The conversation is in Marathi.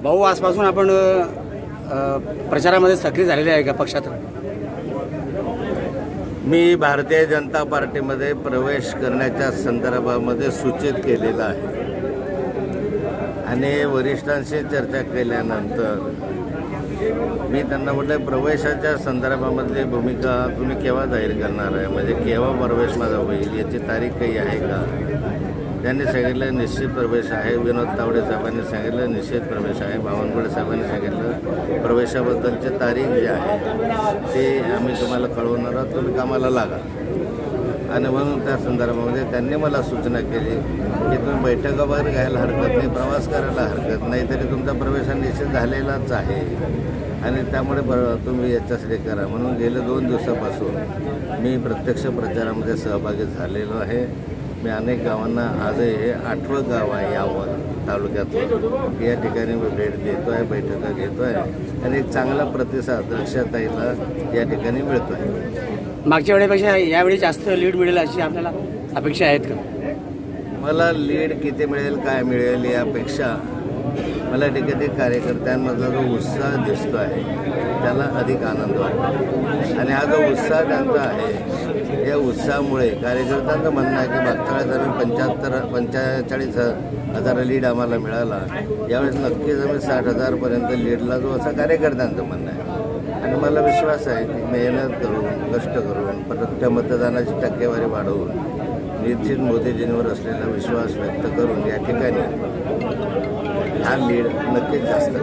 भाऊ, आजपासून आपण प्रचारामध्ये सक्रिय झालेले आहे का पक्षात? मी भारतीय जनता पार्टीमध्ये प्रवेश करण्याच्या संदर्भामध्ये सूचित केलेलं आहे आणि वरिष्ठांशी चर्चा केल्यानंतर मी त्यांना म्हटलं प्रवेशाच्या संदर्भामधली भूमिका तुम्ही केव्हा जाहीर करणार आहे, म्हणजे केव्हा प्रवेश माझा होईल याची तारीख काही आहे का? त्यांनी सांगितलं निश्चित प्रवेश आहे. विनोद तावडे साहेबांनी सांगितलं निश्चित प्रवेश आहे. बावनकुळे साहेबांनी सांगितलं प्रवेशाबद्दलची तारीख जी आहे ते आम्ही तुम्हाला कळवणार आहोत, तुम्ही कामाला लागा. आणि म्हणून त्या संदर्भामध्ये त्यांनी मला सूचना केली की तुम्ही बैठका वगैरे घ्यायला हरकत नाही, प्रवास करायला हरकत नाही, तरी तुमचा प्रवेश निश्चित झालेलाच आहे आणि त्यामुळे तुम्ही याच्यासाठी करा. म्हणून गेल्या 2 दिवसापासून मी प्रत्यक्ष प्रचारामध्ये सहभागी झालेलो आहे. मी अनेक गावांना आजही हे 8वं गाव आहे यावर तालुक्यातून या ठिकाणी मी भेट देतो आहे, बैठका घेतो आहे आणि एक चांगला प्रतिसाद रक्षाताईला या ठिकाणी मिळतो आहे. मागच्या वेळेपेक्षा यावेळी जास्त लीड मिळेल अशी आपल्याला अपेक्षा आहेत का? मला लीड किती मिळेल काय मिळेल यापेक्षा मला ठिकाणी कार्यकर्त्यांमधला जो उत्साह दिसतो आहे त्याला अधिक आनंद वाटतो आणि हा जो उत्साह त्यांचा आहे या उत्साहामुळे कार्यकर्त्यांचं म्हणणं आहे की मागच्या वेळेस आम्ही 45,000 लीड आम्हाला मिळाला, यावेळेस नक्कीच आम्ही 60,000पर्यंत लीडला जो असं कार्यकर्त्यांचं म्हणणं आहे. आणि मला विश्वास आहे की मेहनत करून कष्ट करून परत मतदानाची टक्केवारी वाढवून निश्चित मोदीजींवर असलेला विश्वास व्यक्त करून या ठिकाणी हा लीड नक्कीच जास्त